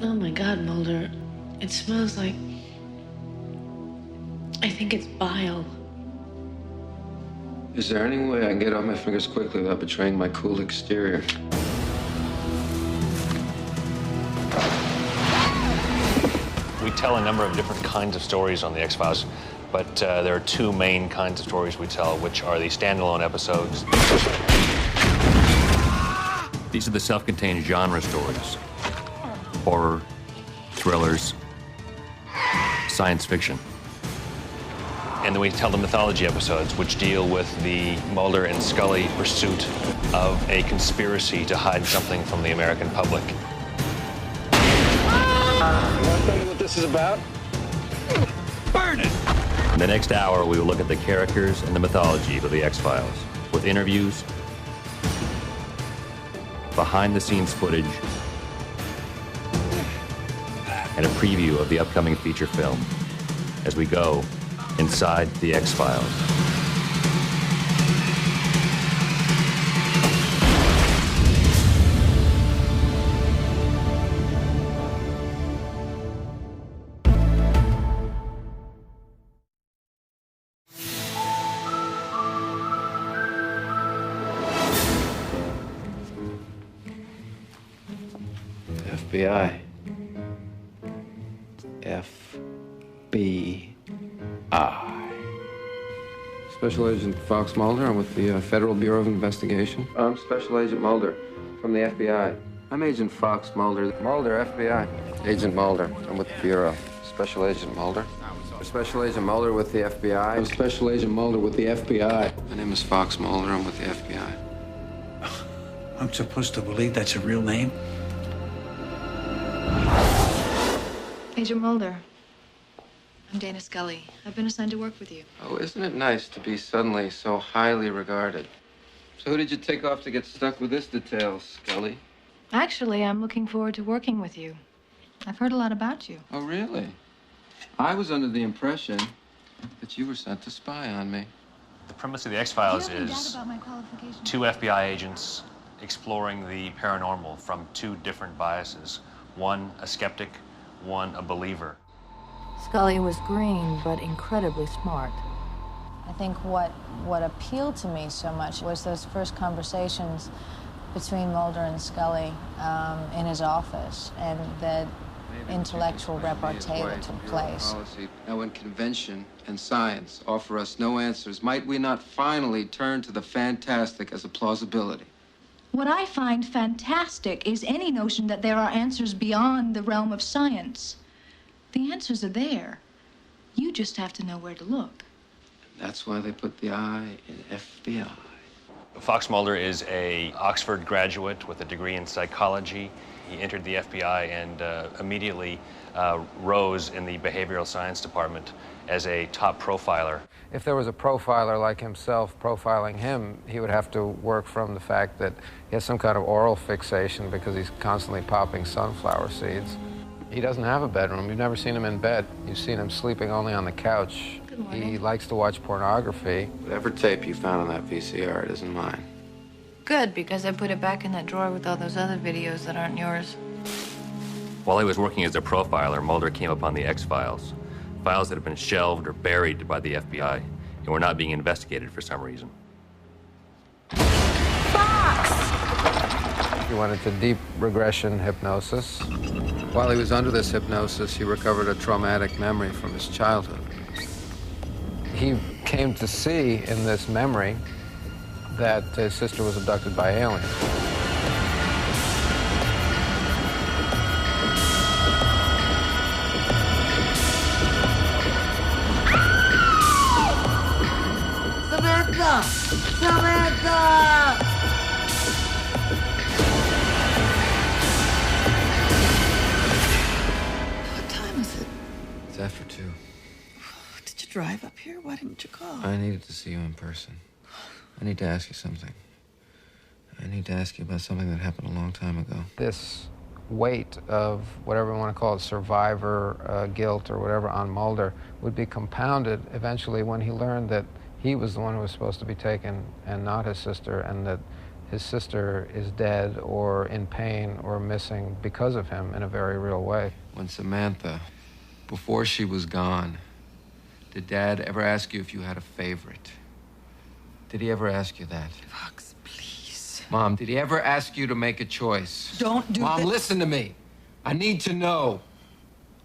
Oh my God, Mulder. It smells like... I think it's bile. Is there any way I can get off my fingers quickly without betraying my cool exterior? We tell a number of different kinds of stories on The X-Files, but there are two main kinds of stories we tell, which are the standalone episodes. These are the self-contained genre stories. Horror, thrillers, science fiction. And then we tell the mythology episodes, which deal with the Mulder and Scully pursuit of a conspiracy to hide something from the American public. You want to tell me what this is about? Burn it! In the next hour, we will look at the characters and the mythology of the X-Files, with interviews, behind-the-scenes footage, and a preview of the upcoming feature film as we go inside the X-Files. FBI. FBI. Special Agent Fox Mulder. I'm with the Federal Bureau of Investigation. I'm Special Agent Mulder from the FBI. I'm Agent Fox Mulder. Mulder, FBI. Agent Mulder. I'm with the Bureau. Special Agent Mulder. Special Agent Mulder with the FBI. I'm Special Agent Mulder with the FBI. My name is Fox Mulder. I'm with the FBI. I'm supposed to believe that's a real name? Agent Mulder. I'm Dana Scully. I've been assigned to work with you. Oh, isn't it nice to be suddenly so highly regarded? So who did you take off to get stuck with this detail, Scully? Actually, I'm looking forward to working with you. I've heard a lot about you. Oh, really? I was under the impression that you were sent to spy on me. The premise of the X-Files Do you have any is doubt about my qualifications? two FBI agents exploring the paranormal from two different biases. One, a skeptic, one, a believer. Scully was green, but incredibly smart. I think what appealed to me so much was those first conversations between Mulder and Scully in his office, and the intellectual repartee that took place. Now, when convention and science offer us no answers, might we not finally turn to the fantastic as a plausibility? What I find fantastic is any notion that there are answers beyond the realm of science. The answers are there. You just have to know where to look. And that's why they put the I in FBI. Fox Mulder is an Oxford graduate with a degree in psychology. He entered the FBI and immediately rose in the behavioral science department as a top profiler. If there was a profiler like himself profiling him, he would have to work from the fact that he has some kind of oral fixation because he's constantly popping sunflower seeds. He doesn't have a bedroom. You've never seen him in bed. You've seen him sleeping only on the couch. He likes to watch pornography. Whatever tape you found on that VCR, it isn't mine. Good, because I put it back in that drawer with all those other videos that aren't yours. While he was working as a profiler, Mulder came upon the X-Files, files that had been shelved or buried by the FBI and were not being investigated for some reason. He went into deep regression hypnosis. While he was under this hypnosis, he recovered a traumatic memory from his childhood. He came to see in this memory that his sister was abducted by aliens. Samantha! Samantha! What time is it? It's after 2. Did you drive up here? Why didn't you call? I needed to see you in person. I need to ask you something. I need to ask you about something that happened a long time ago. This weight of whatever you want to call it, survivor guilt or whatever on Mulder would be compounded eventually when he learned that he was the one who was supposed to be taken and not his sister, and that his sister is dead or in pain or missing because of him in a very real way. When Samantha, before she was gone, did Dad ever ask you if you had a favorite? Did he ever ask you that? Fox, please. Mom, did he ever ask you to make a choice? Don't do Mom, this. listen to me. I need to know.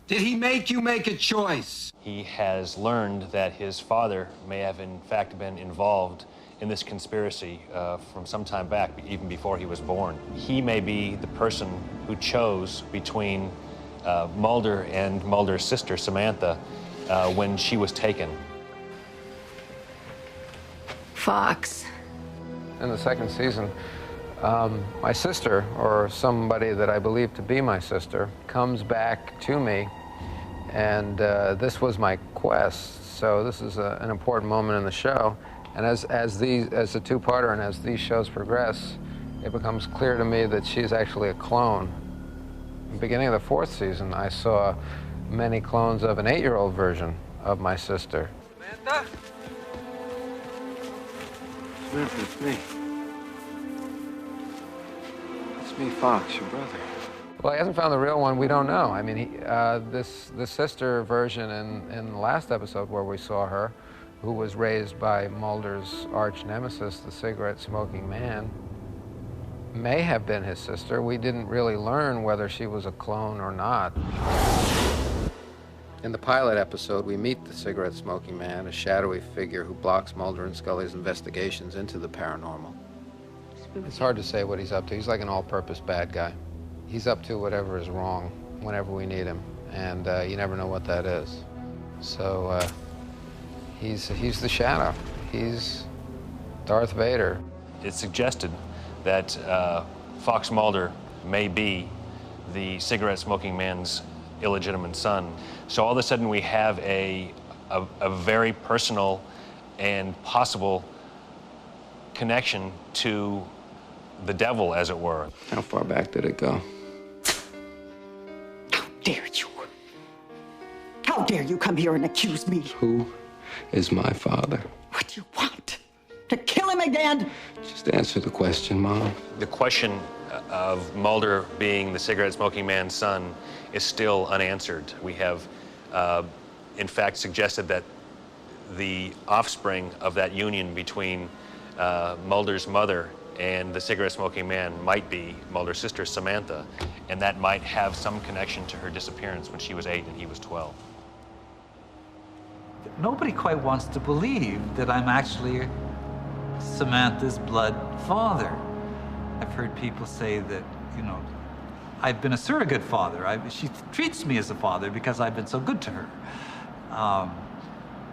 Did he make you make a choice? He has learned that his father may have in fact been involved in this conspiracy from some time back, even before he was born. He may be the person who chose between Mulder and Mulder's sister, Samantha, when she was taken. Fox. In the second season, my sister, or somebody that I believe to be my sister, comes back to me, and this was my quest, so this is an important moment in the show. And as a two-parter and as these shows progress, it becomes clear to me that she's actually a clone. In the beginning of the fourth season, I saw many clones of an 8-year-old version of my sister. Samantha? Samantha, it's me. It's me, Fox, your brother. Well, he hasn't found the real one. We don't know. I mean, the sister version in the last episode where we saw her, who was raised by Mulder's arch nemesis, the cigarette-smoking man, may have been his sister. We didn't really learn whether she was a clone or not. In the pilot episode, we meet the cigarette-smoking man, a shadowy figure who blocks Mulder and Scully's investigations into the paranormal. It's hard to say what he's up to. He's like an all-purpose bad guy. He's up to whatever is wrong whenever we need him, and you never know what that is. So he's the Shadow. He's Darth Vader. It's suggested that Fox Mulder may be the cigarette-smoking man's illegitimate son. So all of a sudden we have a very personal and possible connection to the devil, as it were. How far back did it go? How dare you? How dare you come here and accuse me? Who is my father? What do you want? To kill him again? Just answer the question, Mom. The question of Mulder being the cigarette-smoking man's son is still unanswered. We have, in fact, suggested that the offspring of that union between Mulder's mother and the cigarette-smoking man might be Mulder's sister, Samantha, and that might have some connection to her disappearance when she was 8 and he was 12. Nobody quite wants to believe that I'm actually Samantha's blood father. I've heard people say that, you know, I've been a surrogate father. She treats me as a father because I've been so good to her.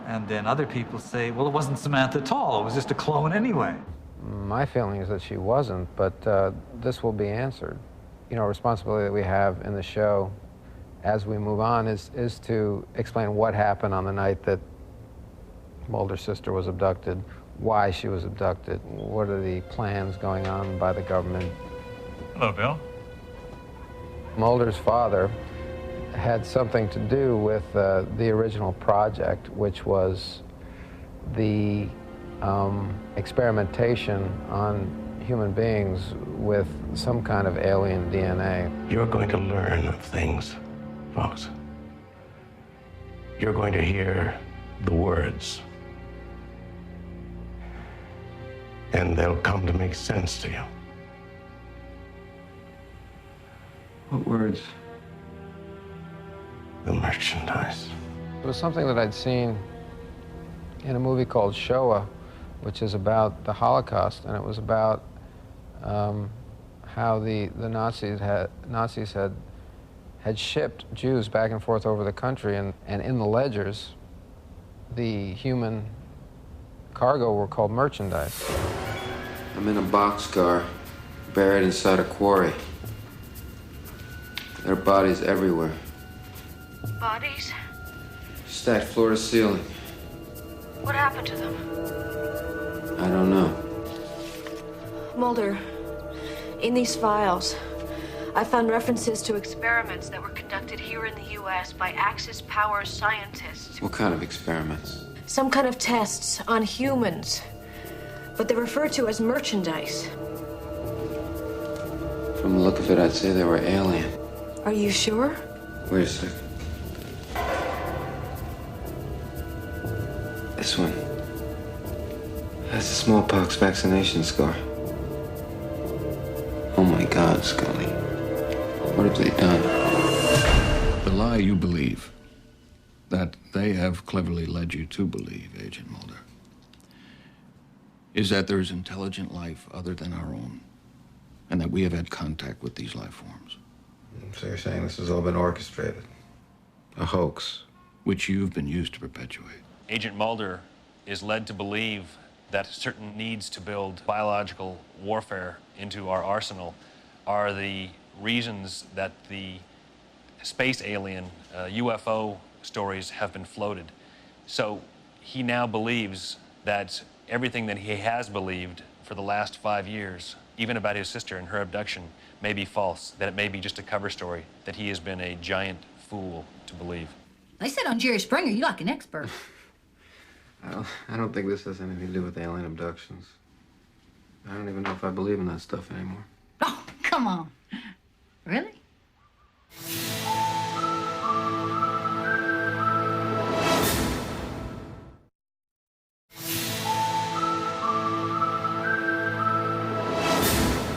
And then other people say, well, it wasn't Samantha at all. It was just a clone anyway. My feeling is that she wasn't, but this will be answered. You know, a responsibility that we have in the show as we move on is to explain what happened on the night that Mulder's sister was abducted, why she was abducted, what are the plans going on by the government. Hello, Bill. Mulder's father had something to do with the original project, which was the experimentation on human beings with some kind of alien DNA. You're going to learn of things, Fox. You're going to hear the words, and they'll come to make sense to you. What words? The merchandise. It was something that I'd seen in a movie called Shoah, which is about the Holocaust, and it was about how the Nazis had shipped Jews back and forth over the country, and in the ledgers, the human cargo were called merchandise. I'm in a boxcar, buried inside a quarry. There are bodies everywhere. Bodies? Stacked floor to ceiling. What happened to them? I don't know. Mulder, in these files, I found references to experiments that were conducted here in the U.S. by Axis Power scientists. What kind of experiments? Some kind of tests on humans, but they're referred to as merchandise. From the look of it, I'd say they were alien. Are you sure? Wait a second. This one. That's a smallpox vaccination scar. Oh my God, Scully. What have they done? The lie you believe, that they have cleverly led you to believe, Agent Mulder, is that there is intelligent life other than our own, and that we have had contact with these life forms. So you're saying this has all been orchestrated? A hoax? Which you've been used to perpetuate. Agent Mulder is led to believe that certain needs to build biological warfare into our arsenal are the reasons that the space alien UFO stories have been floated. So he now believes that everything that he has believed for the last 5 years, even about his sister and her abduction, may be false, that it may be just a cover story, that he has been a giant fool to believe. They said on Jerry Springer, you're like an expert. I don't think this has anything to do with alien abductions. I don't even know if I believe in that stuff anymore. Oh, come on. Really?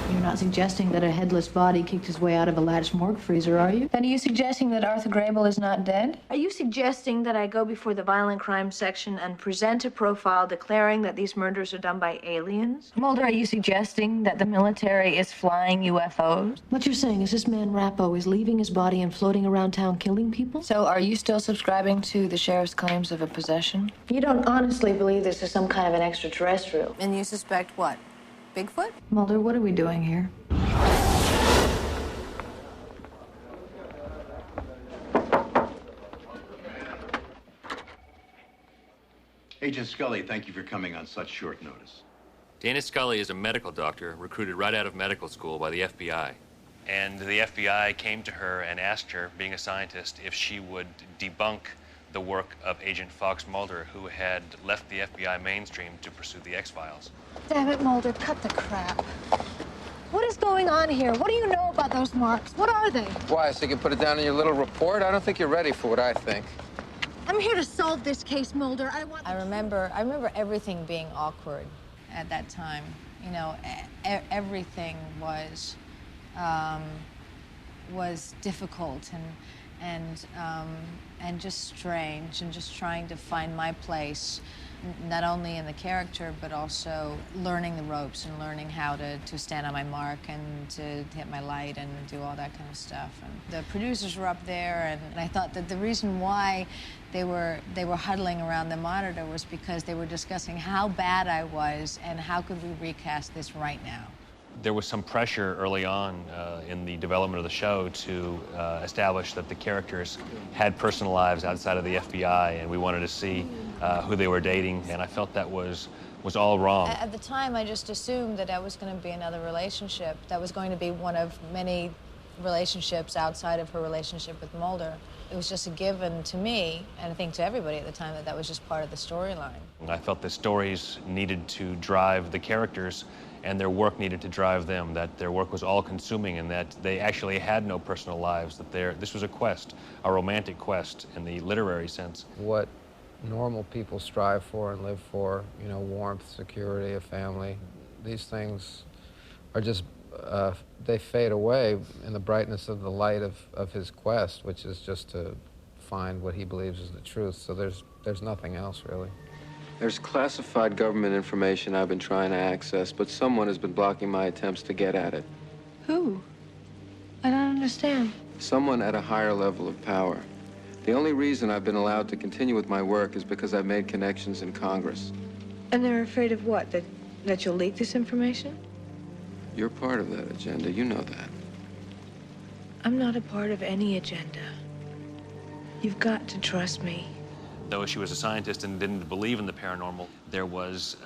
You're not suggesting that a headless body kicked his way out of a lattice morgue freezer, are you? Then are you suggesting that Arthur Grable is not dead? Are you suggesting that I go before the violent crime section and present a profile declaring that these murders are done by aliens? Mulder, are you suggesting that the military is flying UFOs? What you're saying is this man Rappo is leaving his body and floating around town killing people? So are you still subscribing to the sheriff's claims of a possession? You don't honestly believe this is some kind of an extraterrestrial? And you suspect what? Bigfoot? Mulder, what are we doing here? Agent Scully, thank you for coming on such short notice. Dana Scully is a medical doctor recruited right out of medical school by the FBI. And the FBI came to her and asked her, being a scientist, if she would debunk the work of Agent Fox Mulder, who had left the FBI mainstream to pursue the X-Files. Damn it, Mulder, cut the crap. What is going on here? What do you know about those marks? What are they? Why, so you can put it down in your little report? I don't think you're ready for what I think. I'm here to solve this case, Mulder. I remember everything being awkward at that time. You know, everything was difficult and just strange, and just trying to find my place, not only in the character, but also learning the ropes and learning how to stand on my mark and to hit my light and do all that kind of stuff. And the producers were up there, and I thought that the reason why they were huddling around the monitor was because they were discussing how bad I was and how could we recast this right now. There was some pressure early on in the development of the show to establish that the characters had personal lives outside of the FBI, and we wanted to see who they were dating, and I felt that was all wrong. At the time, I just assumed that that was going to be another relationship. That was going to be one of many relationships outside of her relationship with Mulder. It was just a given to me, and I think to everybody at the time, that that was just part of the storyline. I felt the stories needed to drive the characters, and their work needed to drive them, that their work was all-consuming, and that they actually had no personal lives, that this was a quest, a romantic quest in the literary sense. What normal people strive for and live for, you know, warmth, security, a family, these things are just, they fade away in the brightness of the light of his quest, which is just to find what he believes is the truth. So there's nothing else, really. There's classified government information I've been trying to access, but someone has been blocking my attempts to get at it. Who? I don't understand. Someone at a higher level of power. The only reason I've been allowed to continue with my work is because I've made connections in Congress. And they're afraid of what? That you'll leak this information? You're part of that agenda. You know that. I'm not a part of any agenda. You've got to trust me. Though she was a scientist and didn't believe in the paranormal, there was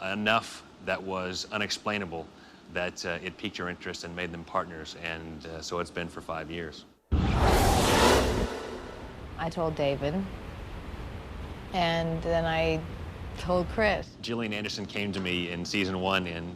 enough that was unexplainable that it piqued her interest and made them partners, and so it's been for 5 years. I told David, and then I told Chris. Gillian Anderson came to me in season 1 and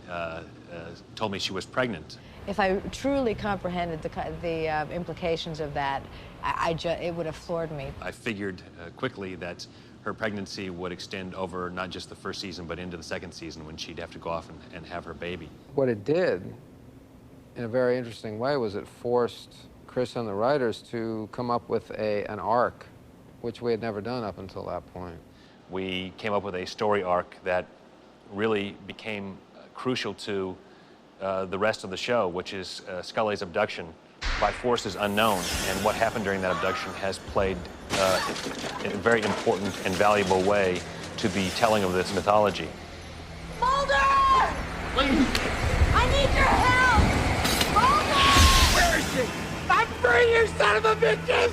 told me she was pregnant. If I truly comprehended the implications of that, it would have floored me. I figured quickly that her pregnancy would extend over not just the first season, but into the second season when she'd have to go off and have her baby. What it did, in a very interesting way, was it forced Chris and the writers to come up with an arc, which we had never done up until that point. We came up with a story arc that really became crucial to the rest of the show, which is Scully's abduction by forces unknown. And what happened during that abduction has played in a very important and valuable way to the telling of this mythology. Mulder! Please! I need your help! Mulder! Where is she? I'm free, you son of a bitches!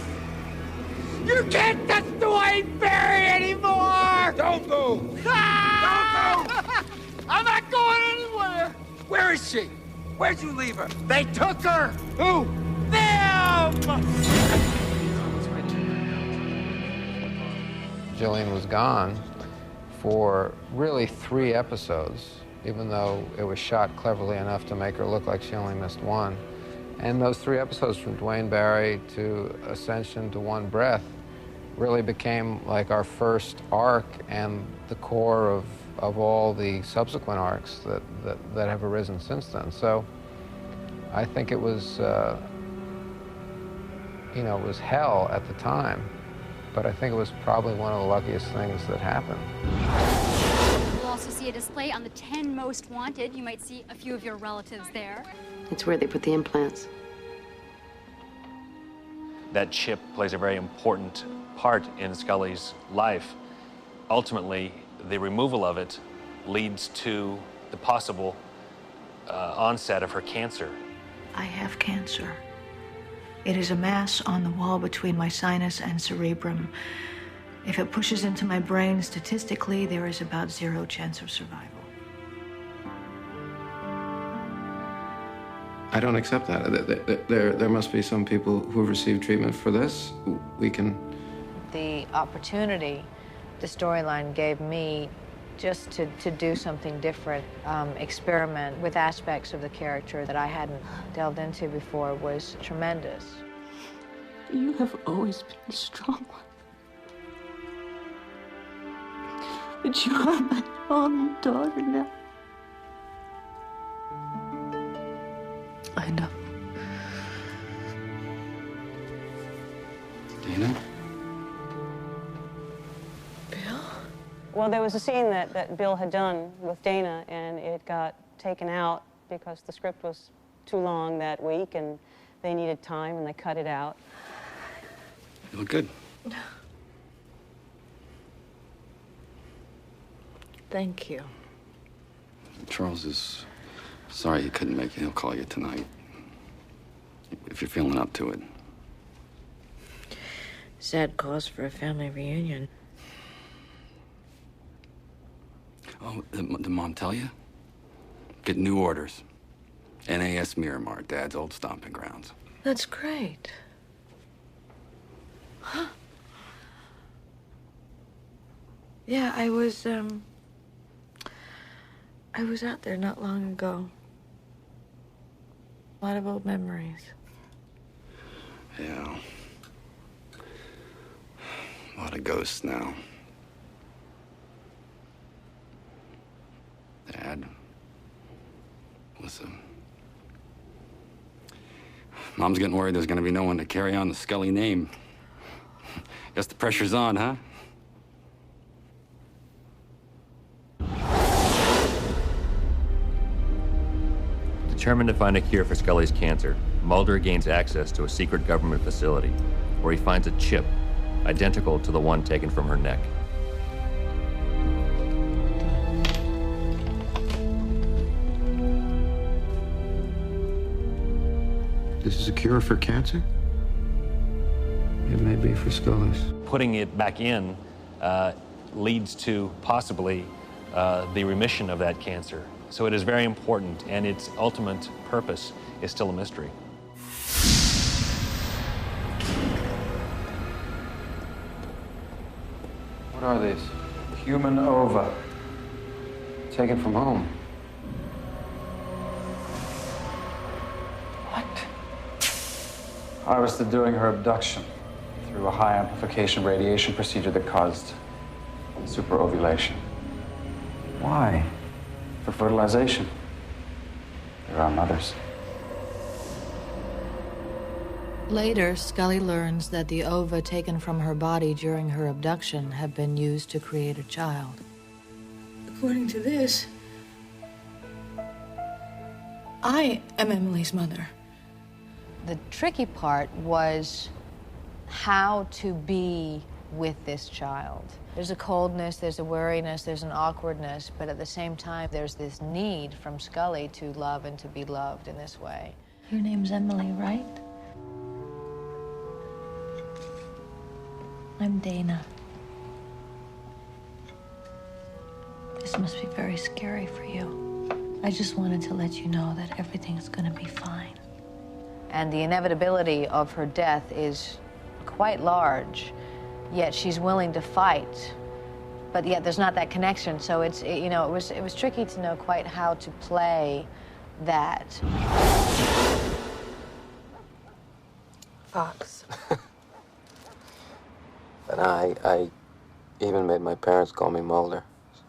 You can't touch the White Fairy anymore! Don't move! Ah! Don't move! I'm not going anywhere! Where is she? Where'd you leave her? They took her! Who? Them! Gillian was gone for really 3 episodes, even though it was shot cleverly enough to make her look like she only missed 1. And those 3 episodes, from Dwayne Barry to Ascension to One Breath, really became like our first arc and the core of all the subsequent arcs that have arisen since then. So I think it was, you know, it was hell at the time, but I think it was probably one of the luckiest things that happened. You'll also see a display on the 10 most wanted. You might see a few of your relatives there. It's where they put the implants. That chip plays a very important part in Scully's life. Ultimately, the removal of it leads to the possible onset of her cancer. I have cancer. It is a mass on the wall between my sinus and cerebrum. If it pushes into my brain, statistically, there is about 0 chance of survival. I don't accept that. There must be some people who have received treatment for this. We can... The opportunity the storyline gave me just to do something different, experiment with aspects of the character that I hadn't delved into before was tremendous. You have always been a strong one. But you are my only daughter now. I know. Dana? Well, there was a scene that Bill had done with Dana, and it got taken out because the script was too long that week, and they needed time, and they cut it out. You look good. Thank you. Charles is sorry he couldn't make it. He'll call you tonight, if you're feeling up to it. Sad cause for a family reunion. Oh, did Mom tell you? Get new orders. NAS Miramar, Dad's old stomping grounds. That's great. Huh. Yeah, I was out there not long ago. A lot of old memories. Yeah. A lot of ghosts now. Dad. Listen. Mom's getting worried there's gonna be no one to carry on the Scully name. Guess the pressure's on, huh? Determined to find a cure for Scully's cancer, Mulder gains access to a secret government facility where he finds a chip identical to the one taken from her neck. This is a cure for cancer? It may be for Scully's. Putting it back in leads to possibly the remission of that cancer. So it is very important, and its ultimate purpose is still a mystery. What are these? Human ova. Taken from home. I was doing her abduction through a high amplification radiation procedure that caused superovulation. Why? For fertilization. There are mothers. Later, Scully learns that the ova taken from her body during her abduction have been used to create a child. According to this, I am Emily's mother. The tricky part was how to be with this child. There's a coldness, there's a wariness, there's an awkwardness, but at the same time, there's this need from Scully to love and to be loved in this way. Your name's Emily, right? I'm Dana. This must be very scary for you. I just wanted to let you know that everything's gonna be fine. And the inevitability of her death is quite large, yet she's willing to fight, but yet there's not that connection. So it was tricky to know quite how to play that. Fox. And I even made my parents call me Mulder. So.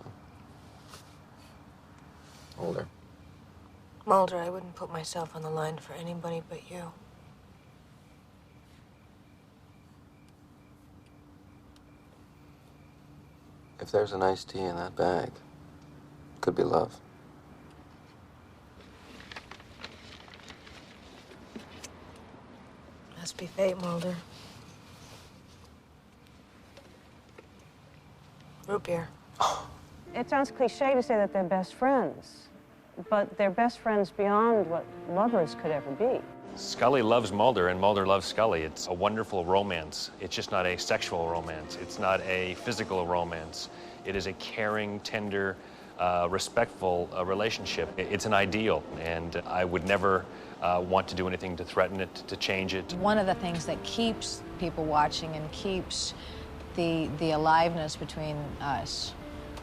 Mulder. Mulder, I wouldn't put myself on the line for anybody but you. If there's an iced tea in that bag, it could be love. Must be fate, Mulder. Root beer. It sounds cliche to say that they're best friends, but they're best friends beyond what lovers could ever be. Scully loves Mulder and Mulder loves Scully. It's a wonderful romance. It's just not a sexual romance. It's not a physical romance. It is a caring, tender, respectful relationship. It's an ideal, and I would never want to do anything to threaten it, to change it. One of the things that keeps people watching and keeps the aliveness between us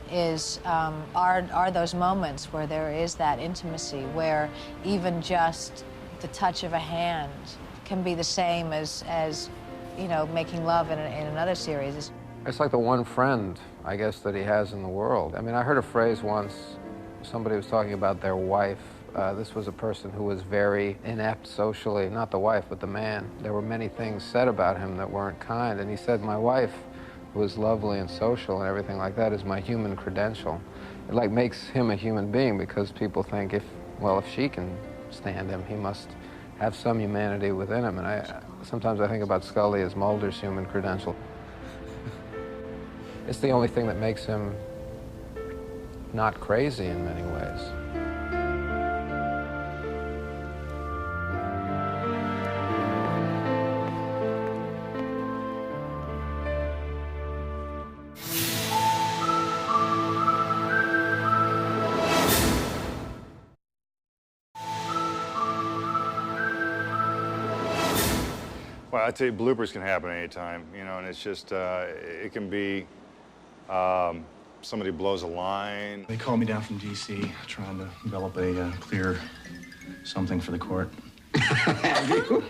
is are those moments where there is that intimacy, where even just the touch of a hand can be the same as you know, making love in another series. It's like the one friend, I guess, that he has in the world. I mean, I heard a phrase once, somebody was talking about their wife. This was a person who was very inept socially, not the wife, but the man. There were many things said about him that weren't kind, and he said, my wife, who was lovely and social and everything like that, is my human credential. It like makes him a human being, because people think if she can stand him, he must have some humanity within him. And sometimes I think about Scully as Mulder's human credential. It's the only thing that makes him not crazy in many ways. Well, I'd say bloopers can happen anytime, you know, and it's just, it can be somebody blows a line. They called me down from D.C. trying to develop a clear something for the court. Have you?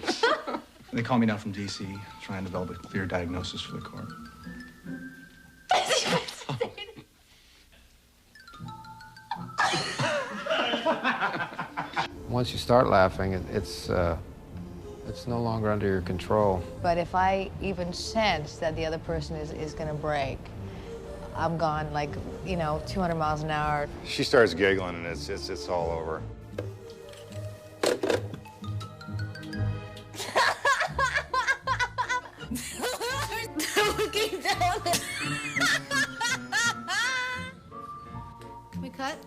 They called me down from D.C. trying to develop a clear diagnosis for the court. Once you start laughing, it's no longer under your control. But if I even sense that the other person is going to break, I'm gone, like, you know, 200 miles an hour. She starts giggling and it's all over. Can we cut?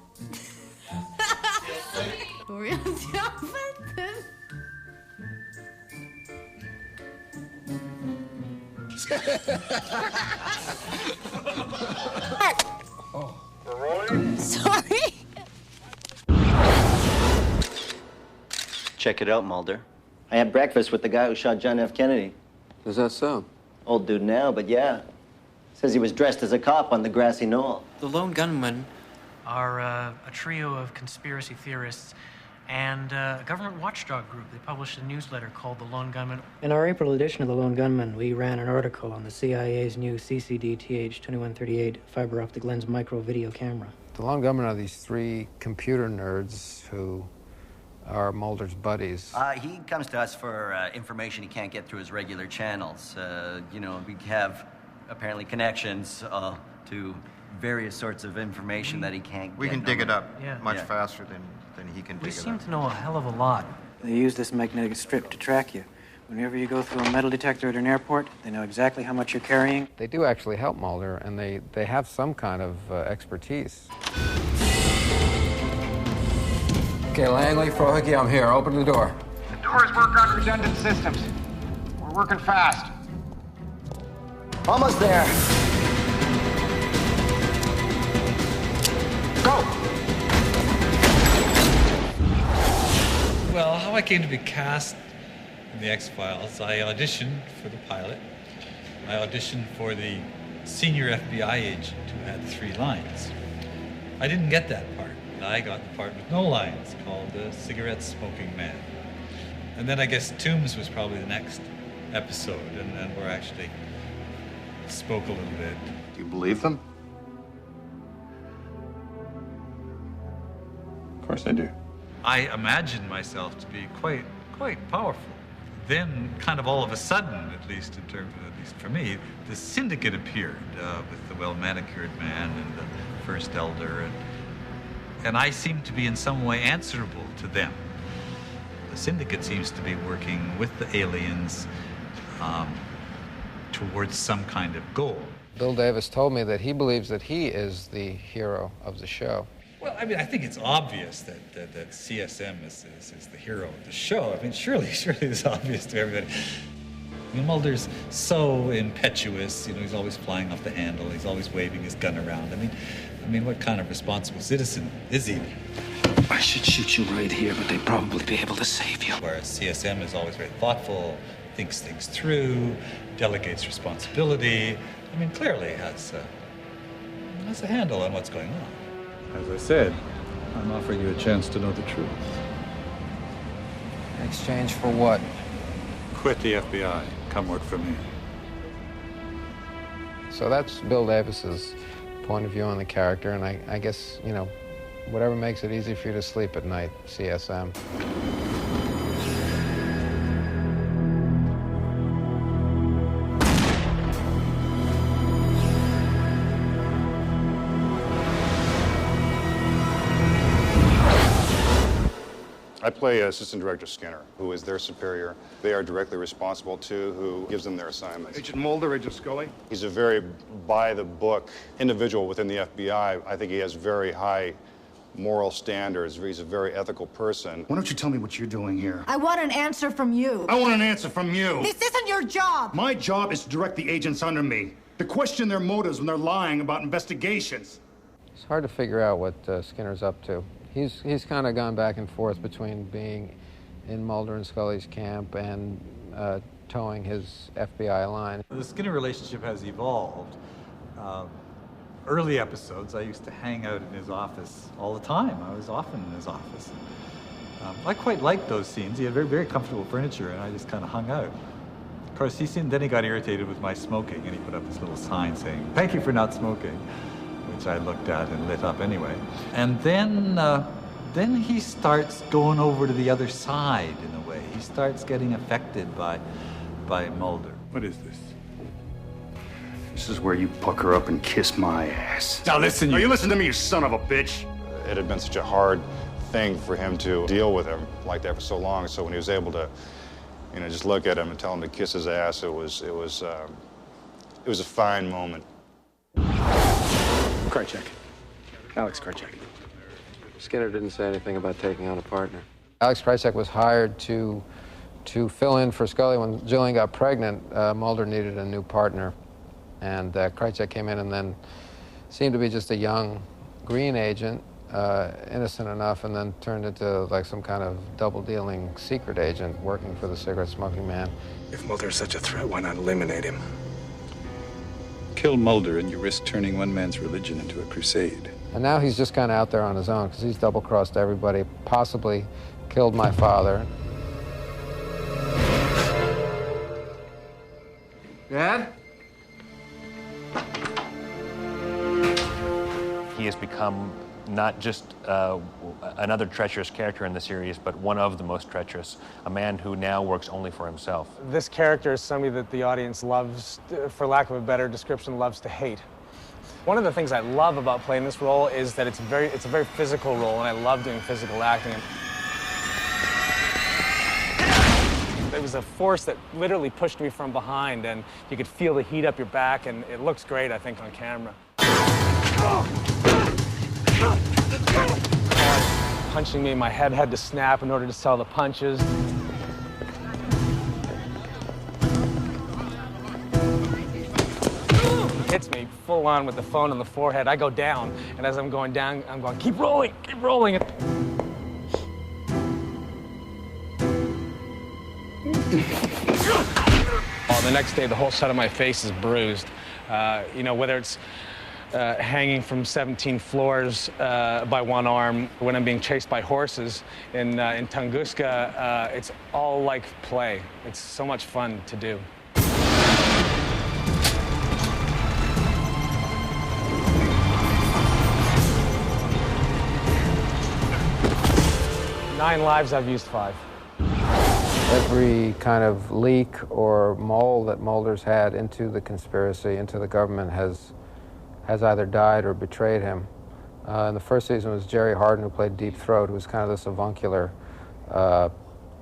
Real Sorry. Check it out, Mulder. I had breakfast with the guy who shot John F. Kennedy. Is that so? Old dude now, but yeah. Says he was dressed as a cop on the grassy knoll. The lone gunmen are a trio of conspiracy theorists and a government watchdog group. They published a newsletter called The Lone Gunman. In our April edition of The Lone Gunman, we ran an article on the CIA's new CCD-TH-2138 fiber optic lens micro video camera. The Lone Gunman are these three computer nerds who are Mulder's buddies. He comes to us for information he can't get through his regular channels. You know, we have apparently connections to various sorts of information that he can't get. We can dig it up much Yeah. faster than he can dig We it seem up. to know a hell of a lot. They use this magnetic strip to track you. Whenever you go through a metal detector at an airport, they know exactly how much you're carrying. They do actually help Mulder, and they have some kind of expertise. Okay, Langley, Frohickey, I'm here. Open the door. The doors work on redundant systems. We're working fast. Almost there. Go! Well, how I came to be cast in the X-Files, I auditioned for the pilot. I auditioned for the senior FBI agent who had 3 lines. I didn't get that part. I got the part with no lines, called the Cigarette Smoking Man. And then I guess Tombs was probably the next episode, and where I actually spoke a little bit. Do you believe them? Of course I do. I imagined myself to be quite powerful. Then, kind of all of a sudden, at least in terms of, at least for me, the syndicate appeared with the well-manicured man and the first elder, and I seemed to be in some way answerable to them. The syndicate seems to be working with the aliens towards some kind of goal. Bill Davis told me that he believes that he is the hero of the show. Well, I mean, I think it's obvious that CSM is the hero of the show. I mean, surely it's obvious to everybody. I mean, Mulder's so impetuous. You know, he's always flying off the handle. He's always waving his gun around. I mean, what kind of responsible citizen is he? I should shoot you right here, but they'd probably be able to save you. Whereas CSM is always very thoughtful, thinks things through, delegates responsibility. I mean, clearly has a handle on what's going on. As I said, I'm offering you a chance to know the truth. In exchange for what? Quit the FBI. Come work for me. So that's Bill Davis's point of view on the character, and I guess, you know, whatever makes it easy for you to sleep at night, CSM. I play Assistant Director Skinner, who is their superior. They are directly responsible to who gives them their assignments. Agent Mulder, Agent Scully. He's a very by-the-book individual within the FBI. I think he has very high moral standards. He's a very ethical person. Why don't you tell me what you're doing here? I want an answer from you. I want an answer from you. This isn't your job. My job is to direct the agents under me, to question their motives when they're lying about investigations. It's hard to figure out what Skinner's up to. He's kind of gone back and forth between being in Mulder and Scully's camp and towing his FBI line. The Skinner relationship has evolved. Early episodes, I used to hang out in his office all the time. I was often in his office. I quite liked those scenes. He had very, very comfortable furniture, and I just kind of hung out. Of course, then he got irritated with my smoking, and he put up this little sign saying, "Thank you for not smoking," which I looked at and lit up anyway. And then he starts going over to the other side in a way. He starts getting affected by Mulder. What is this? This is where you pucker up and kiss my ass. Now listen, you listen to me, you son of a bitch. It had been such a hard thing for him to deal with him like that for so long. So when he was able to, you know, just look at him and tell him to kiss his ass, it was a fine moment. Krychek. Alex Krychek. Skinner didn't say anything about taking on a partner. Alex Krychek was hired to fill in for Scully when Gillian got pregnant. Mulder needed a new partner, and Krychek came in and then seemed to be just a young green agent, innocent enough, and then turned into like some kind of double-dealing secret agent working for the cigarette-smoking man. If Mulder's such a threat, why not eliminate him? Kill Mulder and you risk turning one man's religion into a crusade. And now he's just kind of out there on his own because he's double-crossed everybody, possibly killed my father. Dad? He has become not just another treacherous character in the series, but one of the most treacherous, a man who now works only for himself. This character is somebody that the audience loves, for lack of a better description, loves to hate. One of the things I love about playing this role is that it's a very physical role, and I love doing physical acting. It was a force that literally pushed me from behind, and you could feel the heat up your back, and it looks great, I think, on camera. Punching me, my head had to snap in order to sell the punches. He hits me full on with the phone on the forehead. I go down, and as I'm going down, I'm going, keep rolling, keep rolling. The next day, the whole side of my face is bruised. You know, whether it's hanging from 17 floors by one arm, when I'm being chased by horses in Tunguska, it's all like play. It's so much fun to do. Nine lives, I've used 5. Every kind of leak or mole that Mulder's had into the conspiracy, into the government, has either died or betrayed him. In the first season was Jerry Harden, who played Deep Throat, who was kind of this avuncular,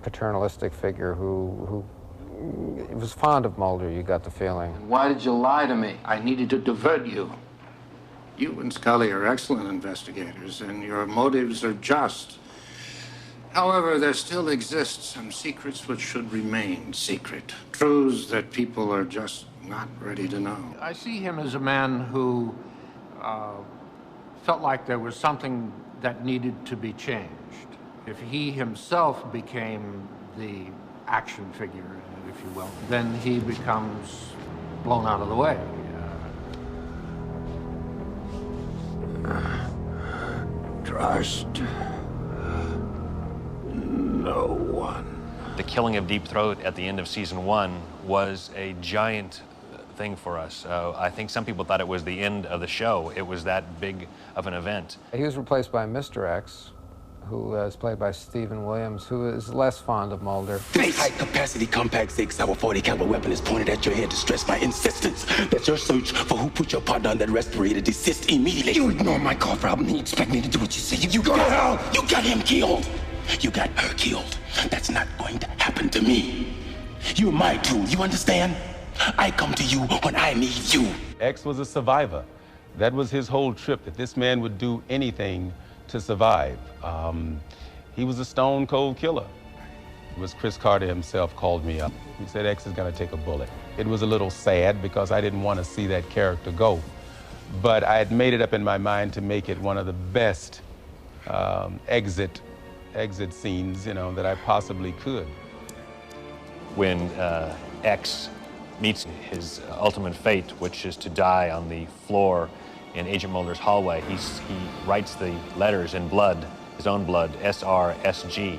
paternalistic figure who was fond of Mulder, you got the feeling. Why did you lie to me? I needed to divert you. You and Scully are excellent investigators, and your motives are just. However, there still exist some secrets which should remain secret. Truths that people are just not ready to know. I see him as a man who felt like there was something that needed to be changed. If he himself became the action figure, if you will, then he becomes blown out of the way. Trust no one. The killing of Deep Throat at the end of season 1 was a giant thing for us. I think some people thought it was the end of the show. It was that big of an event. He was replaced by Mr. X, who is played by Stephen Williams, who is less fond of Mulder. This high-capacity compact 6-hour 40-caliber weapon is pointed at your head to stress my insistence that your search for who put your partner on that respirator desist immediately. You ignore my call problem, and you expect me to do what you say. You go to hell! You got him killed! You got her killed. That's not going to happen to me. You're my tool, you understand? I come to you when I need you. X was a survivor. That was his whole trip, that this man would do anything to survive. He was a stone-cold killer. It was Chris Carter himself called me up. He said, X is gonna take a bullet. It was a little sad because I didn't want to see that character go. But I had made it up in my mind to make it one of the best exit scenes, you know, that I possibly could. When X meets his ultimate fate, which is to die on the floor in Agent Mulder's hallway, he writes the letters in blood, his own blood, SRSG,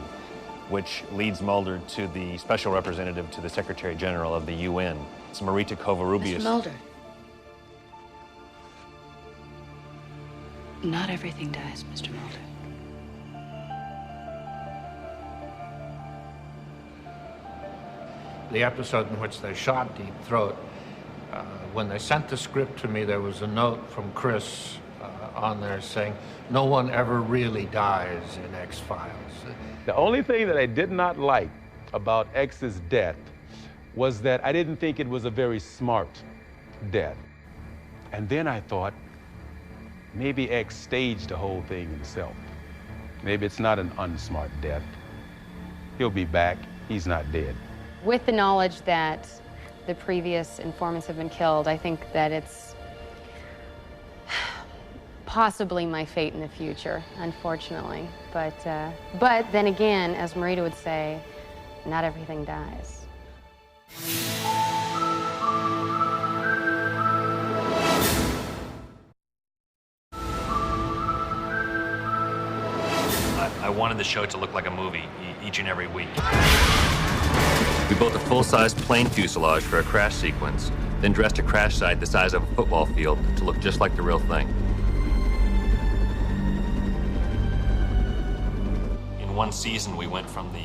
which leads Mulder to the special representative to the Secretary General of the UN. It's Marita Covarrubias. Mr. Mulder. Not everything dies, Mr. Mulder. The episode in which they shot Deep Throat, when they sent the script to me, there was a note from Chris on there saying, no one ever really dies in X-Files. The only thing that I did not like about X's death was that I didn't think it was a very smart death. And then I thought, maybe X staged the whole thing himself. Maybe it's not an unsmart death. He'll be back. He's not dead. With the knowledge that the previous informants have been killed, I think that it's possibly my fate in the future, unfortunately. But then again, as Marita would say, not everything dies. I wanted the show to look like a movie each and every week. We built a full-size plane fuselage for a crash sequence, then dressed a crash site the size of a football field to look just like the real thing. In one season, we went from the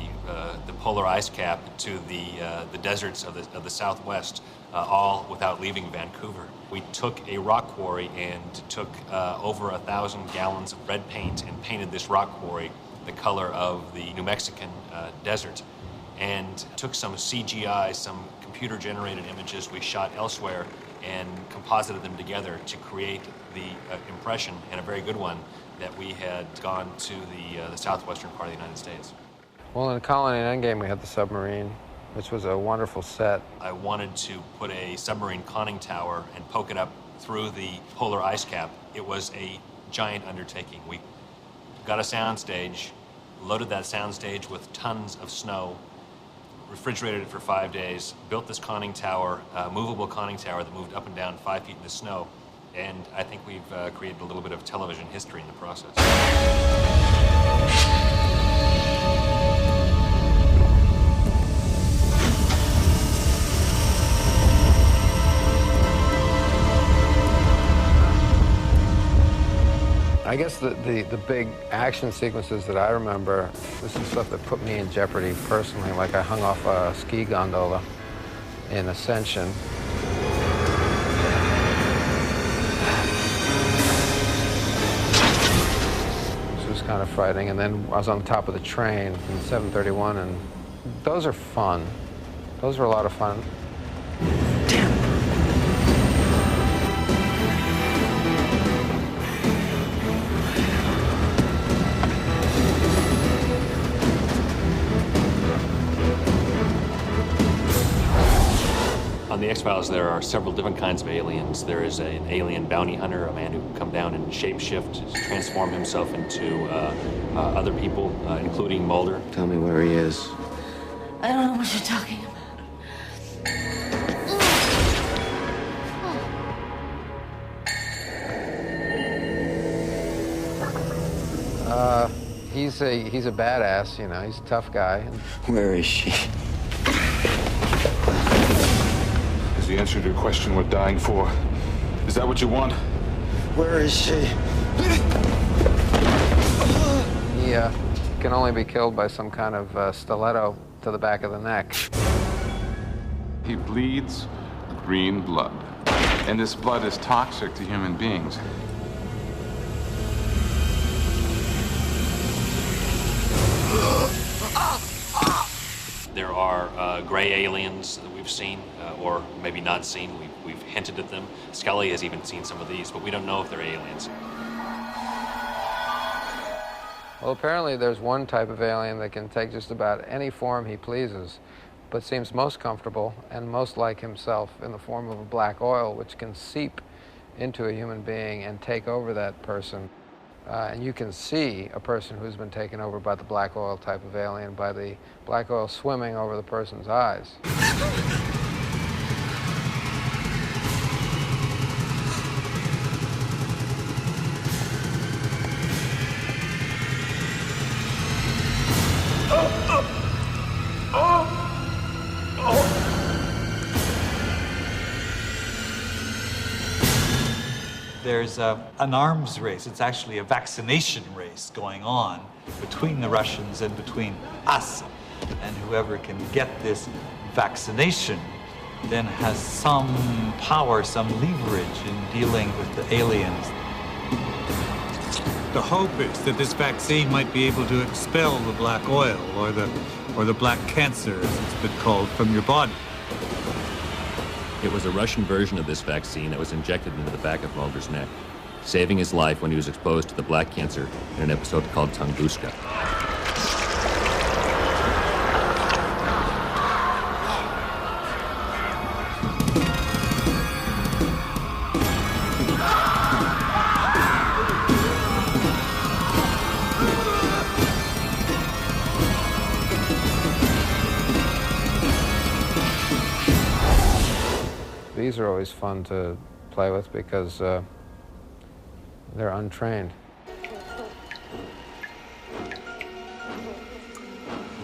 polar ice cap to the deserts of the Southwest, all without leaving Vancouver. We took a rock quarry and took over 1,000 gallons of red paint and painted this rock quarry the color of the New Mexican desert, and took some CGI, some computer-generated images we shot elsewhere, and composited them together to create the impression, and a very good one, that we had gone to the southwestern part of the United States. Well, in Colony and Endgame, we had the submarine, which was a wonderful set. I wanted to put a submarine conning tower and poke it up through the polar ice cap. It was a giant undertaking. We got a soundstage, loaded that soundstage with tons of snow, refrigerated it for 5 days, built this conning tower, movable conning tower that moved up and down 5 feet in the snow, and I think we've created a little bit of television history in the process. I guess the big action sequences that I remember, this is stuff that put me in jeopardy personally. Like I hung off a ski gondola in Ascension. This was kind of frightening. And then I was on top of the train in 731, and those are fun. Those were a lot of fun. On the X-Files, there are several different kinds of aliens. There is an alien bounty hunter, a man who can come down and shapeshift, transform himself into other people, including Mulder. Tell me where he is. I don't know what you're talking about. He's a badass, you know, he's a tough guy. Where is she? Is the answer to your question we're dying for? Is that what you want? Where is she? He can only be killed by some kind of stiletto to the back of the neck. He bleeds green blood, and this blood is toxic to human beings. There are gray aliens that we've seen, or maybe not seen. We've hinted at them. Scully has even seen some of these, but we don't know if they're aliens. Well, apparently there's one type of alien that can take just about any form he pleases, but seems most comfortable and most like himself in the form of a black oil, which can seep into a human being and take over that person. And you can see a person who's been taken over by the black oil type of alien by the black oil swimming over the person's eyes. There's an arms race. It's actually a vaccination race going on between the Russians and between us. And whoever can get this vaccination then has some power, some leverage in dealing with the aliens. The hope is that this vaccine might be able to expel the black oil or the black cancer, as it's been called, from your body. It was a Russian version of this vaccine that was injected into the back of Mulder's neck, saving his life when he was exposed to the black cancer in an episode called Tunguska. These are always fun to play with because they're untrained.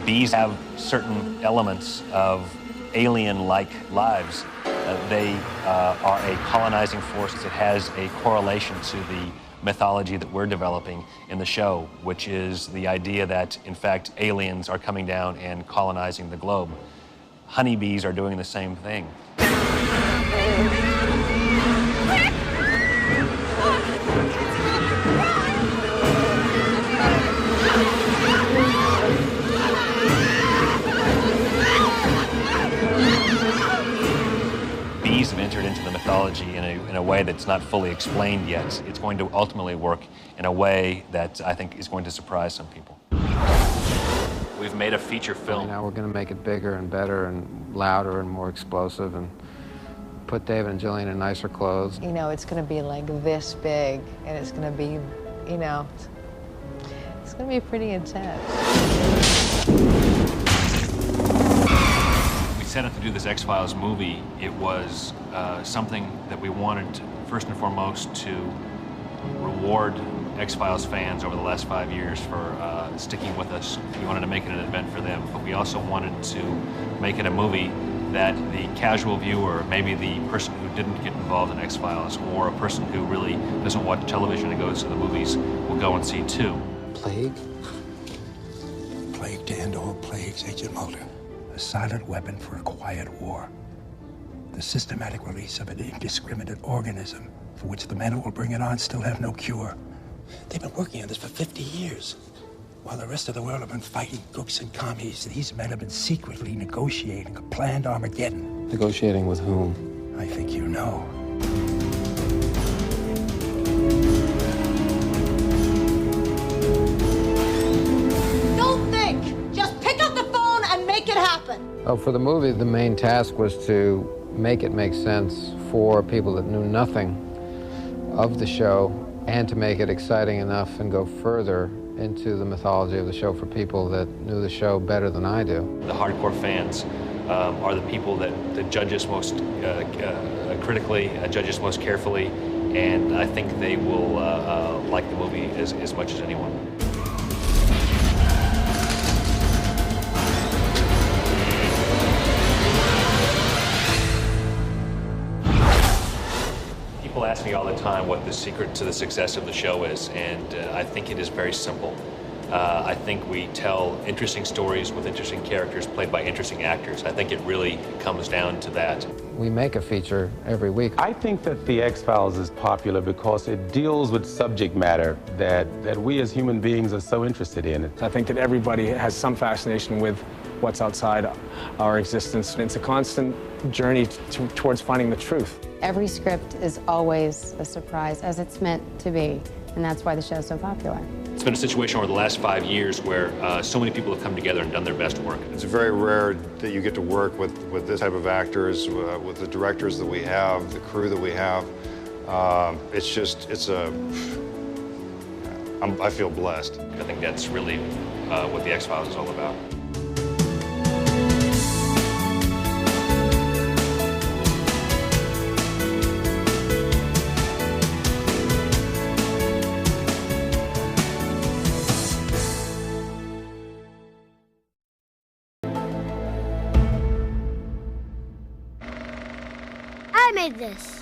Bees have certain elements of alien-like lives. They are a colonizing force that has a correlation to the mythology that we're developing in the show, which is the idea that, in fact, aliens are coming down and colonizing the globe. Honeybees are doing the same thing. Bees have entered into the mythology in a way that's not fully explained yet. It's going to ultimately work in a way that I think is going to surprise some people. We've made a feature film. Now we're going to make it bigger and better and louder and more explosive and put David and Gillian in nicer clothes. You know, it's going to be like this big, and it's going to be, you know, it's going to be pretty intense. Set out to do this X-Files movie, it was something that we wanted, first and foremost, to reward X-Files fans over the last 5 years for sticking with us. We wanted to make it an event for them, but we also wanted to make it a movie that the casual viewer, maybe the person who didn't get involved in X-Files, or a person who really doesn't watch television and goes to the movies, will go and see too. Plague? Plague to end all plagues, Agent Mulder. A silent weapon for a quiet war. The systematic release of an indiscriminate organism for which the men who will bring it on still have no cure. They've been working on this for 50 years. While the rest of the world have been fighting crooks and commies, these men have been secretly negotiating a planned Armageddon. Negotiating with whom? I think you know. Don't think! Just pick up the phone and make it happen! Oh, for the movie, the main task was to make it make sense for people that knew nothing of the show, and to make it exciting enough and go further into the mythology of the show for people that knew the show better than I do. The hardcore fans are the people that judge us most critically, judge us most carefully, and I think they will like the movie as much as anyone. People ask me all the time what the secret to the success of the show is, and I think it is very simple. I think we tell interesting stories with interesting characters played by interesting actors. I think it really comes down to that. We make a feature every week. I think that The X-Files is popular because it deals with subject matter that we as human beings are so interested in. I think that everybody has some fascination with what's outside our existence. It's a constant journey towards finding the truth. Every script is always a surprise, as it's meant to be, and that's why the show's so popular. It's been a situation over the last 5 years where so many people have come together and done their best work. It's very rare that you get to work with this type of actors, with the directors that we have, the crew that we have. I feel blessed. I think that's really what The X-Files is all about. I made this.